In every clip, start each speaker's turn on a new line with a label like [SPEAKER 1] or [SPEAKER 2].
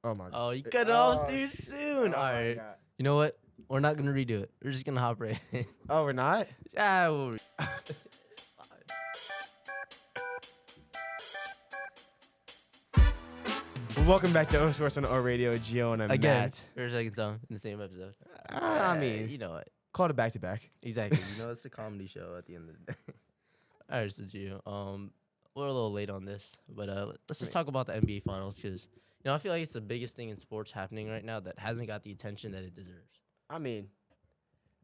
[SPEAKER 1] Oh my god.
[SPEAKER 2] Oh, you cut it off too
[SPEAKER 1] shit.
[SPEAKER 2] soon.
[SPEAKER 1] Oh
[SPEAKER 2] All
[SPEAKER 1] my
[SPEAKER 2] right.
[SPEAKER 1] God.
[SPEAKER 2] You know what? We're not gonna redo it. We're just gonna hop right in.
[SPEAKER 1] Oh, we're not.
[SPEAKER 2] Yeah. We'll
[SPEAKER 1] Well, welcome back to O Sports on O Radio. Gio and I'm
[SPEAKER 2] Again,
[SPEAKER 1] Matt.
[SPEAKER 2] for a second time in the same episode.
[SPEAKER 1] I mean,
[SPEAKER 2] you know what?
[SPEAKER 1] call it back to back.
[SPEAKER 2] Exactly. You know, it's a comedy show at the end of the day. All right, so Gio, we're a little late on this, but let's just talk about the NBA Finals because I feel like it's the biggest thing in sports happening right now that hasn't got the attention that it deserves.
[SPEAKER 1] I mean,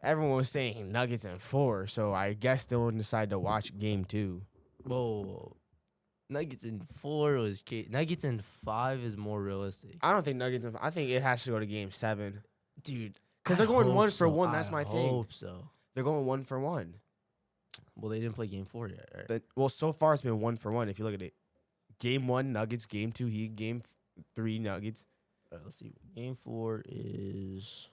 [SPEAKER 1] everyone was saying Nuggets in 4, so I guess they won't decide to watch Game 2.
[SPEAKER 2] Whoa. Nuggets in 4 was Nuggets in 5 is more realistic.
[SPEAKER 1] I don't think Nuggets. I think it has to go to Game 7
[SPEAKER 2] Dude.
[SPEAKER 1] because they're going
[SPEAKER 2] I
[SPEAKER 1] 1
[SPEAKER 2] hope
[SPEAKER 1] for
[SPEAKER 2] so.
[SPEAKER 1] 1. That's my
[SPEAKER 2] I
[SPEAKER 1] thing.
[SPEAKER 2] hope so.
[SPEAKER 1] They're going 1 for 1.
[SPEAKER 2] Well, they didn't play game 4 yet, right?
[SPEAKER 1] Well, so far it's been 1 for 1. If you look at it, Game 1 Nuggets, Game 2 Heat, Game 3 Nuggets.
[SPEAKER 2] All right, let's see. Game 4 is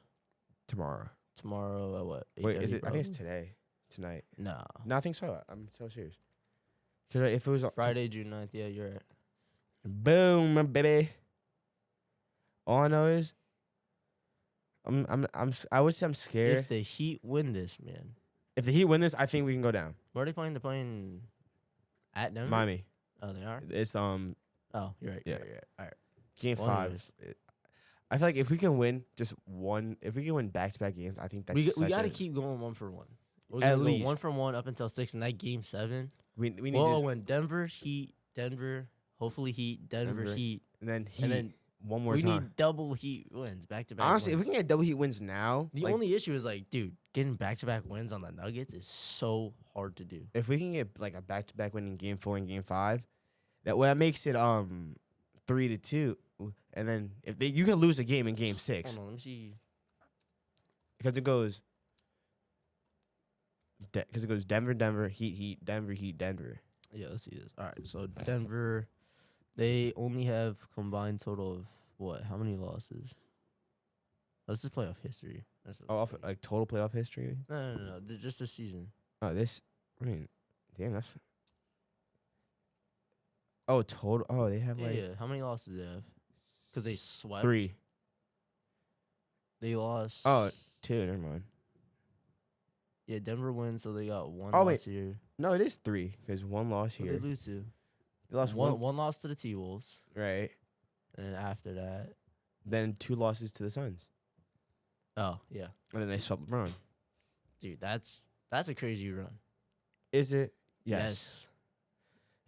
[SPEAKER 1] Tomorrow.
[SPEAKER 2] tomorrow at what?
[SPEAKER 1] Wait, is
[SPEAKER 2] 8:30
[SPEAKER 1] it? I think it's
[SPEAKER 2] probably?
[SPEAKER 1] today. Tonight.
[SPEAKER 2] Nah.
[SPEAKER 1] No, I think so. I'm so serious. Because if it was
[SPEAKER 2] Friday, June 9th. Yeah, you're right.
[SPEAKER 1] boom, baby. All I know is, I would say I'm scared.
[SPEAKER 2] If the Heat win this, man.
[SPEAKER 1] If the Heat win this, I think we can go down.
[SPEAKER 2] Where are they playing? They're playing at Denver?
[SPEAKER 1] Miami.
[SPEAKER 2] Oh, they are?
[SPEAKER 1] It's
[SPEAKER 2] Oh, you're right.
[SPEAKER 1] Yeah.
[SPEAKER 2] You're right. All right.
[SPEAKER 1] Game
[SPEAKER 2] Well,
[SPEAKER 1] 5. I feel like if we can win just one, if we can win back-to-back games, I think that's
[SPEAKER 2] We got to
[SPEAKER 1] a-
[SPEAKER 2] keep going 1 for 1. We're
[SPEAKER 1] At
[SPEAKER 2] gonna go
[SPEAKER 1] least.
[SPEAKER 2] 1 for 1 up until 6, and that game 7.
[SPEAKER 1] we need
[SPEAKER 2] Well,
[SPEAKER 1] to,
[SPEAKER 2] when Denver, Heat, Denver, hopefully Heat, Denver,
[SPEAKER 1] Denver,
[SPEAKER 2] Heat,
[SPEAKER 1] and then Heat
[SPEAKER 2] and then
[SPEAKER 1] one more
[SPEAKER 2] we
[SPEAKER 1] time.
[SPEAKER 2] need double Heat wins back to back.
[SPEAKER 1] Honestly, if we
[SPEAKER 2] wins.
[SPEAKER 1] can get double Heat wins now,
[SPEAKER 2] The
[SPEAKER 1] like,
[SPEAKER 2] only issue is like, dude, getting back to back wins on the Nuggets is so hard to do.
[SPEAKER 1] if we can get like a back-to-back win in Game 4 and Game 5, that makes it 3-2, and then if you can lose a game in Game 6
[SPEAKER 2] Hold on, let me see.
[SPEAKER 1] because it goes Denver, Denver, Heat, Denver, Heat, Denver.
[SPEAKER 2] Yeah, let's see this. All right, so Denver, they only have combined total of what? How many losses? Let's just playoff history. That's what
[SPEAKER 1] Oh,
[SPEAKER 2] we'll
[SPEAKER 1] off,
[SPEAKER 2] see.
[SPEAKER 1] like total playoff history.
[SPEAKER 2] No. Just this season.
[SPEAKER 1] Oh, damn, that's. Oh, total. Oh, they have
[SPEAKER 2] Yeah,
[SPEAKER 1] like
[SPEAKER 2] yeah. How many losses do they have? Because they swept.
[SPEAKER 1] 3.
[SPEAKER 2] They lost.
[SPEAKER 1] Oh, 2. Never mind.
[SPEAKER 2] Yeah, Denver wins, so they got one
[SPEAKER 1] Oh,
[SPEAKER 2] loss
[SPEAKER 1] wait.
[SPEAKER 2] here.
[SPEAKER 1] No, it is 3 because 1 loss
[SPEAKER 2] Who
[SPEAKER 1] here.
[SPEAKER 2] they lose to?
[SPEAKER 1] They lost
[SPEAKER 2] One,
[SPEAKER 1] one,
[SPEAKER 2] one loss to the T-Wolves.
[SPEAKER 1] right?
[SPEAKER 2] And then after that,
[SPEAKER 1] Then 2 losses to the Suns,
[SPEAKER 2] oh, yeah.
[SPEAKER 1] and then they swept LeBron.
[SPEAKER 2] Dude, that's a crazy run.
[SPEAKER 1] Is it? Yes.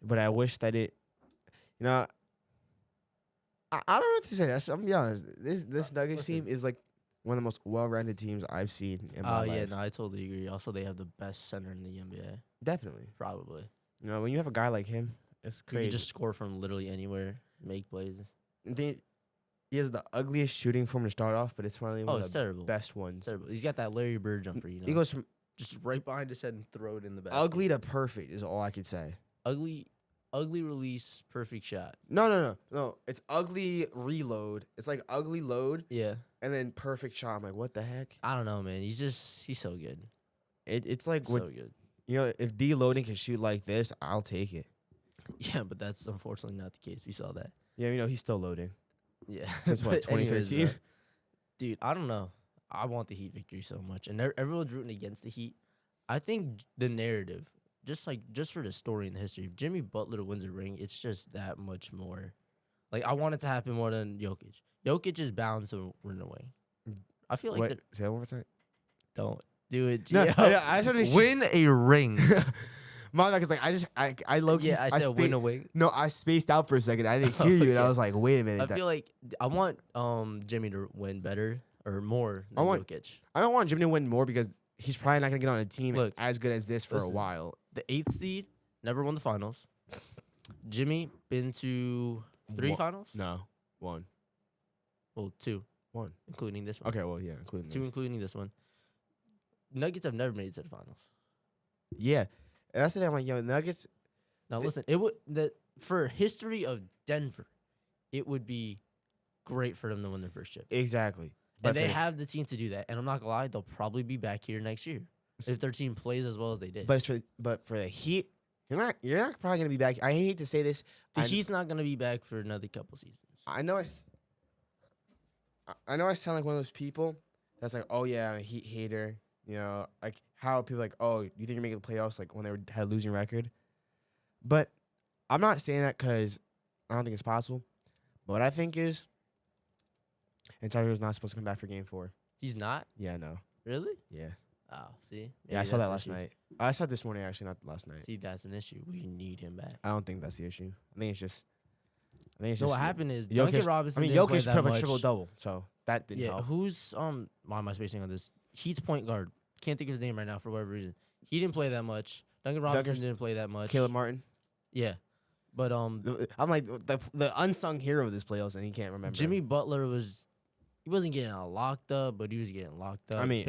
[SPEAKER 1] But I wish that it. You know. I don't know what to say. I'm gonna be honest. This Nuggets
[SPEAKER 2] listen.
[SPEAKER 1] team is like one of the most well-rounded teams I've seen in my
[SPEAKER 2] Oh, yeah,
[SPEAKER 1] life.
[SPEAKER 2] no, I totally agree. Also, they have the best center in the NBA,
[SPEAKER 1] Definitely.
[SPEAKER 2] probably.
[SPEAKER 1] You know, when you have a guy like him, it's
[SPEAKER 2] He
[SPEAKER 1] crazy.
[SPEAKER 2] can just score from literally anywhere, make plays.
[SPEAKER 1] And then he has the ugliest shooting form to start off, but it's probably
[SPEAKER 2] Oh,
[SPEAKER 1] one
[SPEAKER 2] it's
[SPEAKER 1] of the
[SPEAKER 2] terrible.
[SPEAKER 1] best ones.
[SPEAKER 2] It's terrible. He's got that Larry Bird jumper, you know.
[SPEAKER 1] He goes from
[SPEAKER 2] just right behind his head and throw it in the basket.
[SPEAKER 1] ugly to perfect is all I could say.
[SPEAKER 2] Ugly release, perfect shot.
[SPEAKER 1] No. It's ugly reload. It's like ugly load
[SPEAKER 2] Yeah.
[SPEAKER 1] and then perfect shot. I'm like, what the heck?
[SPEAKER 2] I don't know, man. He's so good.
[SPEAKER 1] It's like
[SPEAKER 2] So good.
[SPEAKER 1] you know, if D loading can shoot like this, I'll take it.
[SPEAKER 2] Yeah, but that's unfortunately not the case. We saw that.
[SPEAKER 1] Yeah, you know, he's still loading.
[SPEAKER 2] Yeah.
[SPEAKER 1] Since what,
[SPEAKER 2] But anyways,
[SPEAKER 1] 2013?
[SPEAKER 2] dude, I don't know. I want the Heat victory so much, and everyone's rooting against the Heat. I think the narrative, just for the story and the history, if Jimmy Butler wins a ring, it's just that much more. Like, I want it to happen more than Jokic. Jokic is bound to win a ring. I feel like
[SPEAKER 1] Wait, say that one more time.
[SPEAKER 2] don't do it.
[SPEAKER 1] No,
[SPEAKER 2] Gio.
[SPEAKER 1] I just wanna
[SPEAKER 2] Win a ring.
[SPEAKER 1] My bad, 'cause like I low key.
[SPEAKER 2] Yeah, I said win a ring.
[SPEAKER 1] No, I spaced out for a second. I didn't hear you, and I
[SPEAKER 2] Okay.
[SPEAKER 1] was like, wait a minute.
[SPEAKER 2] I feel like I want Jimmy to win better or more
[SPEAKER 1] I
[SPEAKER 2] than
[SPEAKER 1] want-
[SPEAKER 2] Jokic.
[SPEAKER 1] I don't want Jimmy to win more because he's probably not gonna get on a team
[SPEAKER 2] Look,
[SPEAKER 1] as good as this for a
[SPEAKER 2] listen.
[SPEAKER 1] while.
[SPEAKER 2] The 8th seed never won the finals. Jimmy been to 3
[SPEAKER 1] One-
[SPEAKER 2] finals?
[SPEAKER 1] No, 1.
[SPEAKER 2] Well, 2,
[SPEAKER 1] 1.
[SPEAKER 2] including this one.
[SPEAKER 1] Okay, well, yeah, including
[SPEAKER 2] 2
[SPEAKER 1] this.
[SPEAKER 2] including this one. Nuggets have never made it to the finals.
[SPEAKER 1] Yeah, and that's the thing. I'm like, yo, Nuggets.
[SPEAKER 2] Now
[SPEAKER 1] Th-
[SPEAKER 2] listen, for history of Denver, it would be great for them to win their first chip.
[SPEAKER 1] Exactly.
[SPEAKER 2] And they
[SPEAKER 1] for-
[SPEAKER 2] have the team to do that. And I'm not gonna lie, they'll probably be back here next year if their team plays as well as they did.
[SPEAKER 1] But for the Heat, you're not probably gonna be back. I hate to say this.
[SPEAKER 2] The
[SPEAKER 1] I-
[SPEAKER 2] Heat's not gonna be back for another couple seasons.
[SPEAKER 1] I know I know I sound like one of those people that's like, oh yeah, I'm a Heat hater. You know, like how people like, oh, you think you're making the playoffs like when had a losing record? But I'm not saying that because I don't think it's possible. But what I think is, and Tyler was not supposed to come back for Game 4.
[SPEAKER 2] He's not?
[SPEAKER 1] Yeah, no.
[SPEAKER 2] Really?
[SPEAKER 1] Yeah.
[SPEAKER 2] Oh, see?
[SPEAKER 1] Yeah, I
[SPEAKER 2] Maybe
[SPEAKER 1] saw that
[SPEAKER 2] that's
[SPEAKER 1] last
[SPEAKER 2] the issue.
[SPEAKER 1] night. I saw it this morning, actually, not last night.
[SPEAKER 2] See, that's an issue. We need him back.
[SPEAKER 1] I don't think that's the issue. I think it's just.
[SPEAKER 2] So what happened is
[SPEAKER 1] Jokic-
[SPEAKER 2] Duncan Robinson.
[SPEAKER 1] I mean,
[SPEAKER 2] didn't play
[SPEAKER 1] Jokic
[SPEAKER 2] that
[SPEAKER 1] put up a
[SPEAKER 2] much.
[SPEAKER 1] triple double, so that didn't
[SPEAKER 2] Yeah,
[SPEAKER 1] help.
[SPEAKER 2] who's why am I spacing on this? Heat's point guard. Can't think of his name right now for whatever reason. He didn't play that much. Duncan Robinson didn't play that much.
[SPEAKER 1] Caleb Martin.
[SPEAKER 2] Yeah. But
[SPEAKER 1] I'm like the unsung hero of this playoffs, and he can't remember.
[SPEAKER 2] Jimmy Butler he wasn't getting locked up, but he was getting locked up.
[SPEAKER 1] I mean-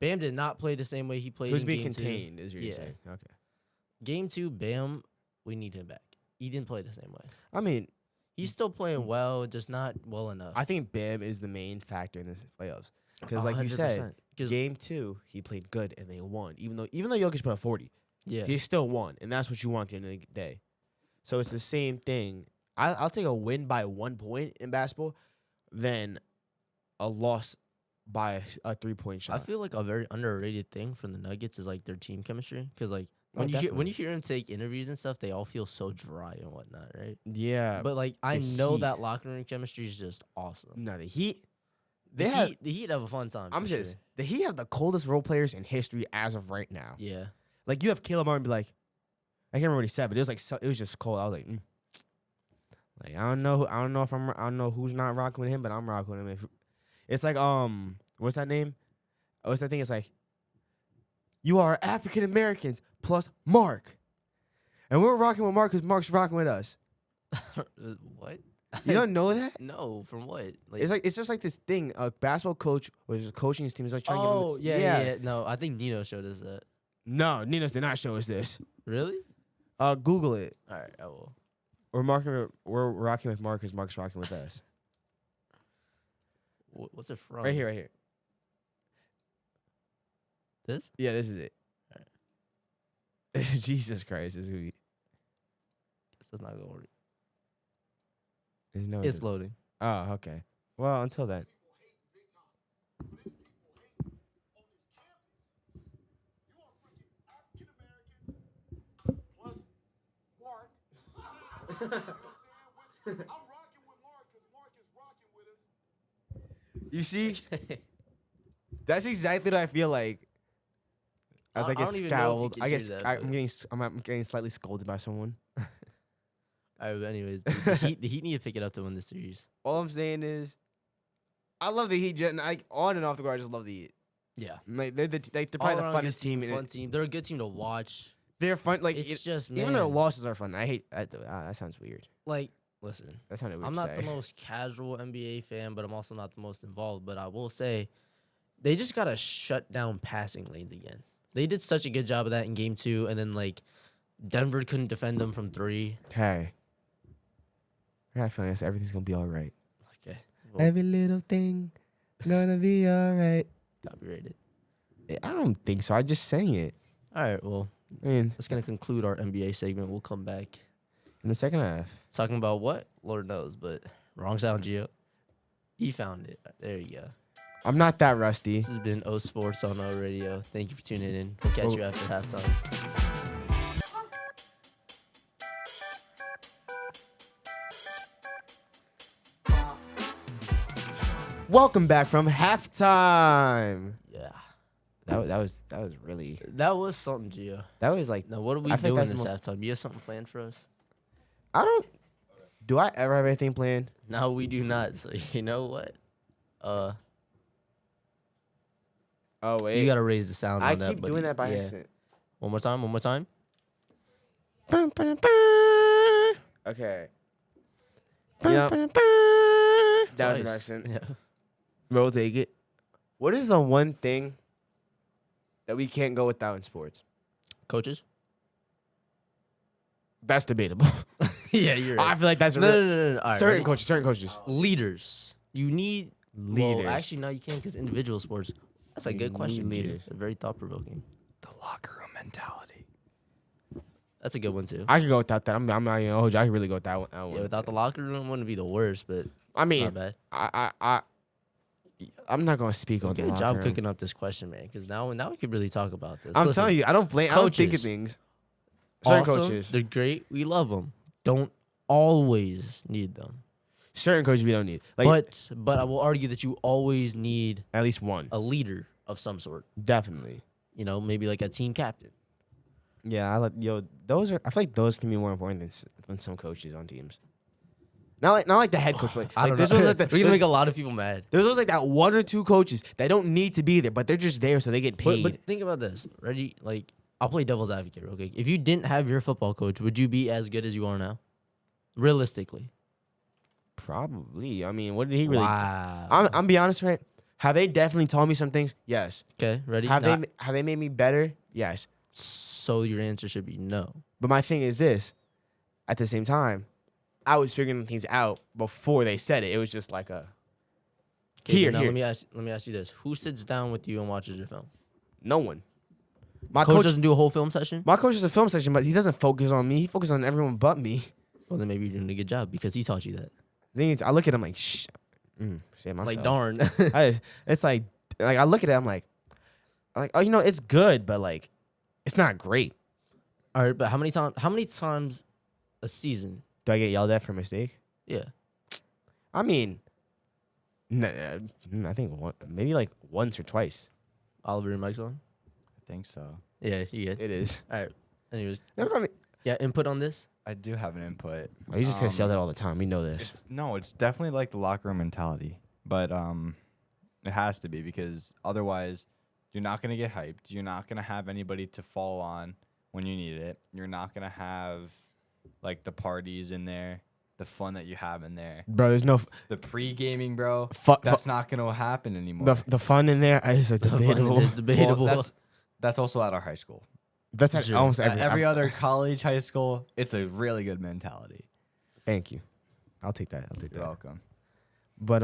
[SPEAKER 2] Bam did not play the same way he played
[SPEAKER 1] so he's
[SPEAKER 2] in
[SPEAKER 1] being
[SPEAKER 2] game 2.
[SPEAKER 1] contained, is what you're
[SPEAKER 2] Yeah.
[SPEAKER 1] saying. Okay.
[SPEAKER 2] Game 2, Bam, we need him back. He didn't play the same way.
[SPEAKER 1] I mean,
[SPEAKER 2] He's still playing well, just not well enough.
[SPEAKER 1] I think Bam is the main factor in this playoffs because, like you said,
[SPEAKER 2] 100%.
[SPEAKER 1] Game 2 he played good and they won. Even though Jokic put up 40,
[SPEAKER 2] Yeah.
[SPEAKER 1] he still won, and that's what you want at the end of the day. So it's the same thing. I'll take a win by 1 point in basketball than a loss by a 3-point shot.
[SPEAKER 2] I feel like a very underrated thing from the Nuggets is like their team chemistry, because like when
[SPEAKER 1] definitely.
[SPEAKER 2] you hear them take interviews and stuff, they all feel so dry and whatnot, right?
[SPEAKER 1] Yeah,
[SPEAKER 2] But like I
[SPEAKER 1] the
[SPEAKER 2] know
[SPEAKER 1] Heat.
[SPEAKER 2] that locker room chemistry is just awesome.
[SPEAKER 1] no, the Heat.
[SPEAKER 2] The
[SPEAKER 1] They have.
[SPEAKER 2] Heat have a fun time.
[SPEAKER 1] I'm
[SPEAKER 2] for
[SPEAKER 1] just
[SPEAKER 2] sure.
[SPEAKER 1] the Heat have the coldest role players in history as of right now.
[SPEAKER 2] Yeah.
[SPEAKER 1] Like you have Caleb Martin be like, I can't remember what he said, but it was like it was just cold. I was like, like I don't know who's not rocking with him, but I'm rocking with him. If it's like what's that name? What's that thing? It's like you are African Americans plus Mark, and we're rocking with Mark because Mark's rocking with us.
[SPEAKER 2] What?
[SPEAKER 1] You don't know that?
[SPEAKER 2] No, from what?
[SPEAKER 1] It's just like this thing. A basketball coach was just coaching his team. He's like trying to
[SPEAKER 2] oh
[SPEAKER 1] give him
[SPEAKER 2] yeah. No, I think Nino showed us that.
[SPEAKER 1] No, Ninos did not show us this.
[SPEAKER 2] Really?
[SPEAKER 1] Google it.
[SPEAKER 2] All right, I will.
[SPEAKER 1] We're rocking with Mark because Mark's rocking with us.
[SPEAKER 2] What's it from?
[SPEAKER 1] Right here.
[SPEAKER 2] This?
[SPEAKER 1] Yeah, this is it. Jesus Christ, this is who
[SPEAKER 2] Guess that's not gonna work.
[SPEAKER 1] there's no.
[SPEAKER 2] It's loading.
[SPEAKER 1] Oh, okay. Well, until then. You see, that's exactly what I feel like. As I
[SPEAKER 2] I
[SPEAKER 1] get
[SPEAKER 2] don't even know if you
[SPEAKER 1] scowled,
[SPEAKER 2] can
[SPEAKER 1] I
[SPEAKER 2] hear
[SPEAKER 1] get
[SPEAKER 2] that,
[SPEAKER 1] I'm getting slightly scolded by someone.
[SPEAKER 2] All right, but anyways, the Heat need to pick it up to win the series.
[SPEAKER 1] All I'm saying is, I love the Heat. Like on and off the court, I just love the Heat.
[SPEAKER 2] Yeah.
[SPEAKER 1] Like they're probably the
[SPEAKER 2] All-around
[SPEAKER 1] funnest team.
[SPEAKER 2] fun team. They're a good team to watch.
[SPEAKER 1] They're fun. Like
[SPEAKER 2] It's just
[SPEAKER 1] even their
[SPEAKER 2] man,
[SPEAKER 1] losses are fun. I hate that sounds weird.
[SPEAKER 2] like listen.
[SPEAKER 1] That sounded weird.
[SPEAKER 2] I'm
[SPEAKER 1] to
[SPEAKER 2] not
[SPEAKER 1] say.
[SPEAKER 2] the most casual NBA fan, but I'm also not the most involved. But I will say, they just gotta shut down passing lanes again. They did such a good job of that in Game 2, and then like Denver couldn't defend them from 3.
[SPEAKER 1] Hey, I got a feeling everything's gonna be all right.
[SPEAKER 2] Okay, well,
[SPEAKER 1] Every little thing gonna be all right.
[SPEAKER 2] copyrighted.
[SPEAKER 1] I don't think so. I just sang it.
[SPEAKER 2] All right, well,
[SPEAKER 1] I mean,
[SPEAKER 2] that's gonna conclude our NBA segment. We'll come back
[SPEAKER 1] in the second half.
[SPEAKER 2] talking about what Lord knows, but wrong sound, Gio. He found it. There you go.
[SPEAKER 1] I'm not that rusty.
[SPEAKER 2] This has been O Sports on O Radio. Thank you for tuning in. We'll catch you after halftime.
[SPEAKER 1] Welcome back from halftime.
[SPEAKER 2] Yeah,
[SPEAKER 1] That was really
[SPEAKER 2] that was something, Gio.
[SPEAKER 1] that was like
[SPEAKER 2] Now, what are we
[SPEAKER 1] I think
[SPEAKER 2] doing
[SPEAKER 1] that's
[SPEAKER 2] this
[SPEAKER 1] the most-
[SPEAKER 2] halftime? You have something planned for us?
[SPEAKER 1] I don't. Do I ever have anything planned?
[SPEAKER 2] No, we do not. So you know what?
[SPEAKER 1] Oh wait,
[SPEAKER 2] You gotta raise the sound
[SPEAKER 1] I
[SPEAKER 2] on that.
[SPEAKER 1] keep
[SPEAKER 2] buddy.
[SPEAKER 1] doing that by
[SPEAKER 2] Yeah.
[SPEAKER 1] accident.
[SPEAKER 2] One more time. One more time.
[SPEAKER 1] Okay. Yep. That was an
[SPEAKER 2] Twice.
[SPEAKER 1] accident.
[SPEAKER 2] Yeah.
[SPEAKER 1] We'll take it. What is the one thing that we can't go without in sports?
[SPEAKER 2] Coaches.
[SPEAKER 1] That's debatable.
[SPEAKER 2] Yeah, you're
[SPEAKER 1] I
[SPEAKER 2] right.
[SPEAKER 1] feel like that's a
[SPEAKER 2] No,
[SPEAKER 1] real,
[SPEAKER 2] no, no, no. All right,
[SPEAKER 1] certain
[SPEAKER 2] ready?
[SPEAKER 1] coaches. Certain coaches.
[SPEAKER 2] Leaders. You need
[SPEAKER 1] Leaders.
[SPEAKER 2] Well, actually, no, you can't because individual sports. That's a
[SPEAKER 1] You
[SPEAKER 2] good
[SPEAKER 1] need
[SPEAKER 2] question.
[SPEAKER 1] leaders.
[SPEAKER 2] Leaders. Very thought provoking.
[SPEAKER 1] The locker room mentality.
[SPEAKER 2] That's a good one too.
[SPEAKER 1] I could go without that. I'm not even gonna hold you. I could really go with that one.
[SPEAKER 2] Yeah, without the locker room, wouldn't be the worst, but
[SPEAKER 1] I
[SPEAKER 2] it's
[SPEAKER 1] mean,
[SPEAKER 2] not bad.
[SPEAKER 1] I I'm not gonna speak on the
[SPEAKER 2] Good
[SPEAKER 1] locker
[SPEAKER 2] job
[SPEAKER 1] room.
[SPEAKER 2] cooking up this question, man. Because now we could really talk about this.
[SPEAKER 1] I'm
[SPEAKER 2] Listen,
[SPEAKER 1] telling you, I don't think of
[SPEAKER 2] coaches.
[SPEAKER 1] things. Certain
[SPEAKER 2] awesome,
[SPEAKER 1] coaches,
[SPEAKER 2] they're great. We love them. Don't always need them.
[SPEAKER 1] certain coaches we don't need. Like
[SPEAKER 2] But I will argue that you always need
[SPEAKER 1] at least one,
[SPEAKER 2] a leader of some sort.
[SPEAKER 1] definitely.
[SPEAKER 2] You know, maybe like a team captain.
[SPEAKER 1] Yeah, those are. I feel like those can be more important than some coaches on teams. Not like the head coach.
[SPEAKER 2] I don't know.
[SPEAKER 1] There's always like
[SPEAKER 2] We're gonna make a lot of people mad.
[SPEAKER 1] there's always like that one or two coaches that don't need to be there, but they're just there so they get paid.
[SPEAKER 2] But think about this, Reggie. Like, I'll play devil's advocate real quick. If you didn't have your football coach, would you be as good as you are now? Realistically.
[SPEAKER 1] Probably. I mean, what did he really?
[SPEAKER 2] Wow.
[SPEAKER 1] I'm be honest, right? Have they definitely taught me some things? Yes.
[SPEAKER 2] Okay, ready?
[SPEAKER 1] Have
[SPEAKER 2] Nah,
[SPEAKER 1] they made me better? Yes.
[SPEAKER 2] So your answer should be no.
[SPEAKER 1] But my thing is this: at the same time, I was figuring things out before they said it. It was just like a
[SPEAKER 2] Okay,
[SPEAKER 1] here,
[SPEAKER 2] now
[SPEAKER 1] here.
[SPEAKER 2] let me ask you this: who sits down with you and watches your film?
[SPEAKER 1] No one. My
[SPEAKER 2] Coach
[SPEAKER 1] coach
[SPEAKER 2] doesn't do a whole film session.
[SPEAKER 1] My coach is a film section, but he doesn't focus on me. He focuses on everyone but me.
[SPEAKER 2] Well, then maybe you're doing a good job because he taught you that.
[SPEAKER 1] I look at him like, shit myself.
[SPEAKER 2] Like, darn.
[SPEAKER 1] It's like I look at it, I'm like, oh, it's good, but like, it's not great.
[SPEAKER 2] All right, but how many times a season?
[SPEAKER 1] Do I get yelled at for a mistake?
[SPEAKER 2] Yeah.
[SPEAKER 1] I mean, I think maybe like once or twice.
[SPEAKER 2] Oliver, your mic's on?
[SPEAKER 3] I think so.
[SPEAKER 2] Yeah, you good.
[SPEAKER 1] It is.
[SPEAKER 2] All right. Anyways,
[SPEAKER 1] Never mind.
[SPEAKER 2] yeah, input on this?
[SPEAKER 3] I do have an input.
[SPEAKER 1] Oh, you just get yelled at all the time. We know this.
[SPEAKER 3] It's definitely like the locker room mentality, but it has to be because otherwise, you're not gonna get hyped. You're not gonna have anybody to fall on when you need it. You're not gonna have like the parties in there, the fun that you have in there,
[SPEAKER 1] Bro, there's no
[SPEAKER 3] the pre-gaming, bro.
[SPEAKER 1] fu-
[SPEAKER 3] That's not gonna happen anymore.
[SPEAKER 1] the fun in there is a debatable.
[SPEAKER 2] It's debatable.
[SPEAKER 3] Well, that's also at our high school.
[SPEAKER 1] That's at
[SPEAKER 2] Sure.
[SPEAKER 1] almost
[SPEAKER 3] At every
[SPEAKER 1] I'm-
[SPEAKER 3] other college, high school, it's a really good mentality.
[SPEAKER 1] Thank you. I'll take that.
[SPEAKER 3] You're welcome.
[SPEAKER 1] But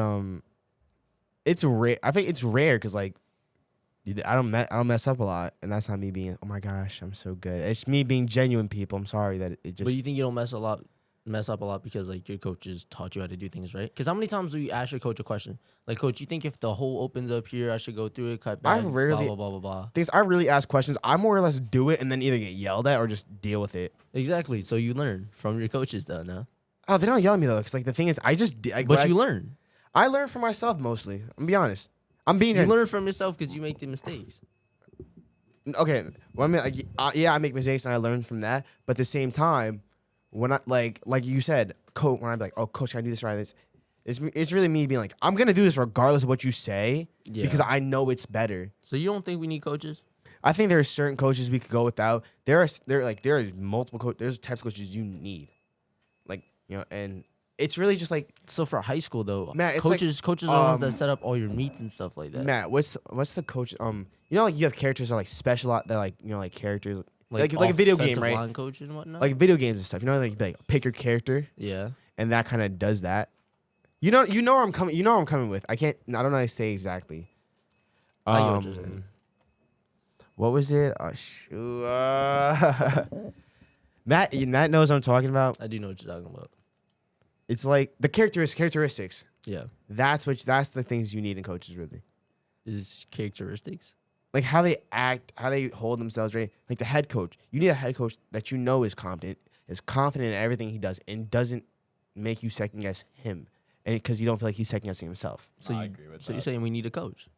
[SPEAKER 1] it's rare. I think it's rare because like I don't mess up a lot, and that's not me being oh my gosh I'm so good. It's me being genuine. People, I'm sorry that it just.
[SPEAKER 2] But you think you don't mess up a lot because like your coaches taught you how to do things, right? Because how many times do you ask your coach a question? Like, coach, you think if the hole opens up here, I should go through it, cut back,
[SPEAKER 1] rarely-
[SPEAKER 2] blah, blah, blah, blah, blah.
[SPEAKER 1] things I really ask questions. I more or less do it and then either get yelled at or just deal with it.
[SPEAKER 2] Exactly. So you learn from your coaches, though, no?
[SPEAKER 1] Oh, they don't yell at me though, because like the thing is, I just
[SPEAKER 2] But you learn.
[SPEAKER 1] I learn for myself mostly. I'm gonna be honest. I'm being
[SPEAKER 2] You learn from yourself because you make the mistakes.
[SPEAKER 1] okay. Well, I mean, like, yeah, I make mistakes and I learn from that. But at the same time, when I like you said, coach, when I'm like, oh, coach, can I do this right? It's really me being like, I'm gonna do this regardless of what you say
[SPEAKER 2] Yeah.
[SPEAKER 1] because I know it's better.
[SPEAKER 2] So you don't think we need coaches?
[SPEAKER 1] I think there are certain coaches we could go without. There are multiple there's types of coaches you need, like and it's really just like
[SPEAKER 2] So for high school, though,
[SPEAKER 1] Matt, it's like,
[SPEAKER 2] coaches are the ones that
[SPEAKER 1] um,
[SPEAKER 2] set up all your meets and stuff like that.
[SPEAKER 1] Matt. What's the coach? Like you have characters that are like special, that like like characters like a video game,
[SPEAKER 2] offensive
[SPEAKER 1] right?
[SPEAKER 2] line coaches and whatnot.
[SPEAKER 1] Like video games and stuff. Like pick your character.
[SPEAKER 2] yeah.
[SPEAKER 1] And that kind of does that. You know where I'm coming. You know where I'm coming with. I don't know how to say exactly.
[SPEAKER 2] I get what you're saying.
[SPEAKER 1] What was it? Oh shoot. Matt knows what I'm talking about.
[SPEAKER 2] I do know what you're talking about.
[SPEAKER 1] It's like the characteristics.
[SPEAKER 2] Yeah.
[SPEAKER 1] That's the things you need in coaches, really.
[SPEAKER 2] Is characteristics.
[SPEAKER 1] Like how they act, how they hold themselves, right? Like the head coach. You need a head coach that you know is confident in everything he does, and doesn't make you second guess him, and because you don't feel like he's second guessing himself.
[SPEAKER 2] So
[SPEAKER 3] I
[SPEAKER 2] you,
[SPEAKER 3] agree with
[SPEAKER 2] so
[SPEAKER 3] that.
[SPEAKER 2] you're saying we need a coach?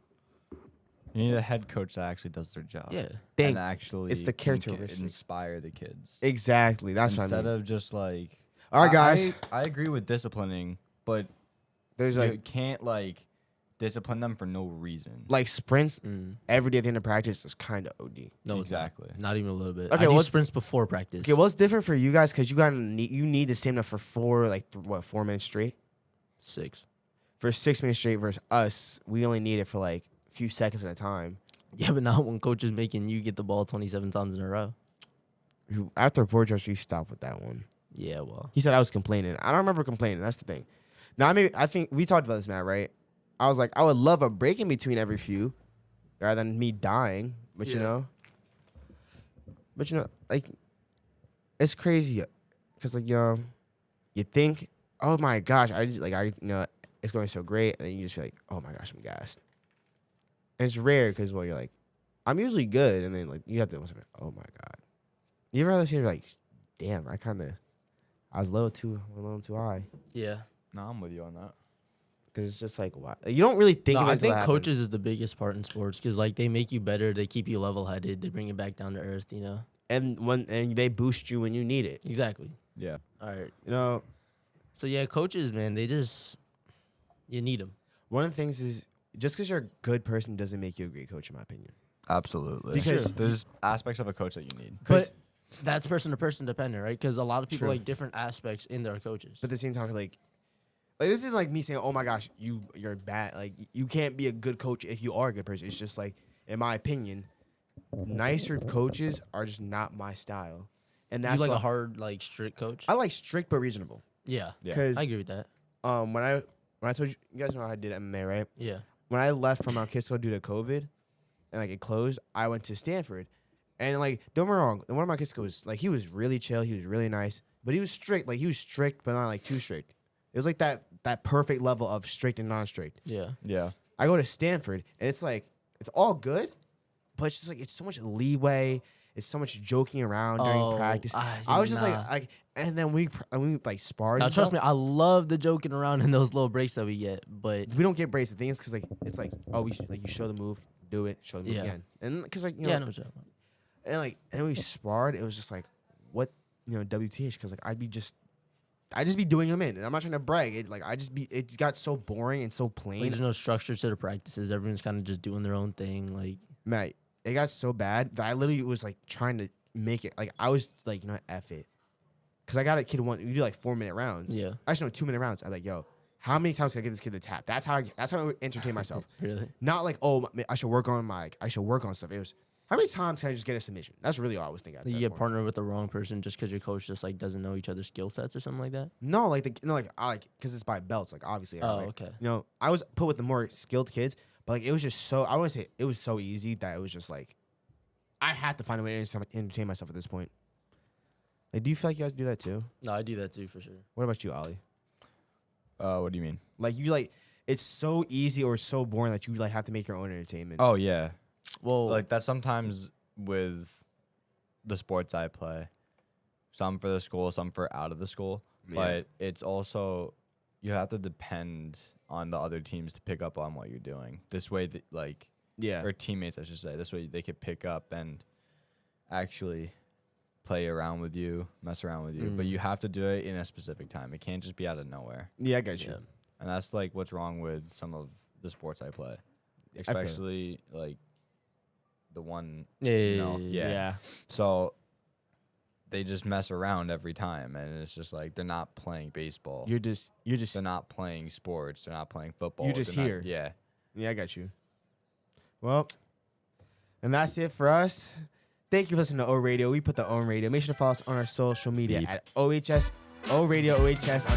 [SPEAKER 3] You need a head coach that actually does their job.
[SPEAKER 2] Yeah.
[SPEAKER 1] Dang,
[SPEAKER 3] And actually
[SPEAKER 1] it's the characteristics.
[SPEAKER 3] inspire the kids.
[SPEAKER 1] Exactly. That's what I
[SPEAKER 3] Instead
[SPEAKER 1] mean.
[SPEAKER 3] of just like
[SPEAKER 1] All right, guys.
[SPEAKER 3] I agree with disciplining, but
[SPEAKER 1] There's
[SPEAKER 3] you
[SPEAKER 1] like
[SPEAKER 3] can't like discipline them for no reason.
[SPEAKER 1] sprints
[SPEAKER 2] Mm.
[SPEAKER 1] every day at the end of practice is kind of OD.
[SPEAKER 2] No,
[SPEAKER 3] exactly.
[SPEAKER 2] It's not even a little bit.
[SPEAKER 1] Okay,
[SPEAKER 2] I do
[SPEAKER 1] what's-
[SPEAKER 2] sprints before practice.
[SPEAKER 1] Okay, what's different for you guys? Because you need the stamina for 4 minutes straight.
[SPEAKER 2] 6.
[SPEAKER 1] For 6 minutes straight versus us, we only need it for like a few seconds at a time.
[SPEAKER 2] Yeah, but not when coach is making you get the ball 27 times in a row.
[SPEAKER 1] After Borges, you stopped with that one.
[SPEAKER 2] Yeah, well.
[SPEAKER 1] He said I was complaining. I don't remember complaining. That's the thing. Now, I think we talked about this, Matt, right? I was like, I would love a break in between every few rather than me dying. But, like, it's crazy. Because, like, you think, oh, my gosh, it's going so great, and then you just feel like, oh my gosh, I'm gassed. And it's rare because you're like, I'm usually good, and then like you have to, oh my god. You ever have this? You're like, damn, I was a little too high.
[SPEAKER 2] Yeah.
[SPEAKER 3] No, I'm with you on that.
[SPEAKER 1] Because it's just like, wow. You don't really think
[SPEAKER 2] No,
[SPEAKER 1] of it
[SPEAKER 2] I
[SPEAKER 1] until
[SPEAKER 2] think
[SPEAKER 1] it happens.
[SPEAKER 2] coaches is the biggest part in sports because like they make you better, they keep you level headed, they bring you back down to earth. You know.
[SPEAKER 1] and they boost you when you need it.
[SPEAKER 2] Exactly.
[SPEAKER 3] Yeah.
[SPEAKER 2] All right.
[SPEAKER 1] You know,
[SPEAKER 2] So yeah, coaches, man, you need them.
[SPEAKER 1] one of the things is just because you're a good person doesn't make you a great coach, in my opinion.
[SPEAKER 3] Absolutely.
[SPEAKER 1] Because-
[SPEAKER 3] Because there's aspects of a coach that you need.
[SPEAKER 2] But that's person to person dependent, right? Because a lot of people
[SPEAKER 1] True.
[SPEAKER 2] like different aspects in their coaches.
[SPEAKER 1] But at the same time, like this is like me saying, "Oh my gosh, you're bad." Like you can't be a good coach if you are a good person. It's just like, in my opinion, nicer coaches are just not my style, and
[SPEAKER 2] You
[SPEAKER 1] that's
[SPEAKER 2] like
[SPEAKER 1] why
[SPEAKER 2] a hard, like strict coach.
[SPEAKER 1] I like strict but reasonable.
[SPEAKER 2] Yeah,
[SPEAKER 3] Yeah.
[SPEAKER 1] Because
[SPEAKER 2] I agree with that.
[SPEAKER 1] when I told you, you guys know I did MMA, right?
[SPEAKER 2] Yeah,
[SPEAKER 1] When I left from Mount Kisco due to COVID, and like it closed, I went to Stanford, and like don't get me wrong, one of my Kisco was like he was really chill, he was really nice, but he was strict. Like he was strict, but not like too strict. It was like that perfect level of strict and non-strict.
[SPEAKER 2] yeah.
[SPEAKER 3] Yeah.
[SPEAKER 1] I go to Stanford, and it's like it's all good, but it's just like it's so much leeway. It's so much joking around during practice. I was just like, and then we like sparred.
[SPEAKER 2] Now
[SPEAKER 1] and
[SPEAKER 2] trust
[SPEAKER 1] stuff.
[SPEAKER 2] me, I love the joking around in those little breaks that we get, but
[SPEAKER 1] We don't get breaks. The thing is, because like it's like, oh, we like you show the move, do it, show the move
[SPEAKER 2] Yeah.
[SPEAKER 1] again, and because like
[SPEAKER 2] yeah, I know what you're talking about.
[SPEAKER 1] and we sparred. It was just like what WTH, because like I'd just be doing them in, and I'm not trying to brag. It got so boring and so
[SPEAKER 2] Like,
[SPEAKER 1] plain.
[SPEAKER 2] there's no structure to the practices. Everyone's kind of just doing their own thing. Like,
[SPEAKER 1] Matt, it got so bad that I literally was like trying to make it. Like I was like, F it, because I got a kid we do like 4-minute rounds.
[SPEAKER 2] yeah,
[SPEAKER 1] Actually, no, 2-minute rounds. I'm like, yo, how many times can I get this kid to tap? That's how I entertain myself.
[SPEAKER 2] really.
[SPEAKER 1] Not like, oh, I should work on stuff. It was, how many times can I just get a submission? That's really all I was thinking. At
[SPEAKER 2] You
[SPEAKER 1] that
[SPEAKER 2] get
[SPEAKER 1] point.
[SPEAKER 2] partnered with the wrong person just because your coach just like doesn't know each other's skill sets or something like that.
[SPEAKER 1] No, because it's by belts. Like obviously,
[SPEAKER 2] Oh, okay.
[SPEAKER 1] I was put with the more skilled kids, but like it was just so. I wouldn't say it was so easy that it was just like, I had to find a way to entertain myself at this point. Like, do you feel like you guys do that too?
[SPEAKER 2] No, I do that too for sure.
[SPEAKER 1] What about you, Ollie?
[SPEAKER 3] What do you mean?
[SPEAKER 1] Like you like, it's so easy or so boring that you like have to make your own entertainment.
[SPEAKER 3] Oh yeah.
[SPEAKER 2] Well,
[SPEAKER 3] Like that's sometimes with the sports I play. Some for the school, some for out of the school.
[SPEAKER 1] Yeah.
[SPEAKER 3] But it's also you have to depend on the other teams to pick up on what you're doing. This way that
[SPEAKER 1] yeah,
[SPEAKER 3] or teammates I should say. This way they could pick up and actually play around with you, mess around with you. But you have to do it in a specific time. It can't just be out of nowhere.
[SPEAKER 1] yeah, I got you.
[SPEAKER 2] yeah.
[SPEAKER 3] And that's like what's wrong with some of the sports I play.
[SPEAKER 1] I feel it.
[SPEAKER 3] Especially like the one
[SPEAKER 2] Yeah, yeah,
[SPEAKER 3] No,
[SPEAKER 2] yeah,
[SPEAKER 3] yeah.
[SPEAKER 1] yeah.
[SPEAKER 3] so they just mess around every time and it's just like they're not playing baseball.
[SPEAKER 1] You're just
[SPEAKER 3] They're not playing sports, they're not playing football.
[SPEAKER 1] You're just
[SPEAKER 3] they're
[SPEAKER 1] here.
[SPEAKER 3] Not, yeah.
[SPEAKER 1] Yeah, I got you. Well, and that's it for us. Thank you for listening to O Radio. We put the O Radio. Make sure to follow us on our social media
[SPEAKER 3] Beep.
[SPEAKER 1] at OHS, O Radio, OHS on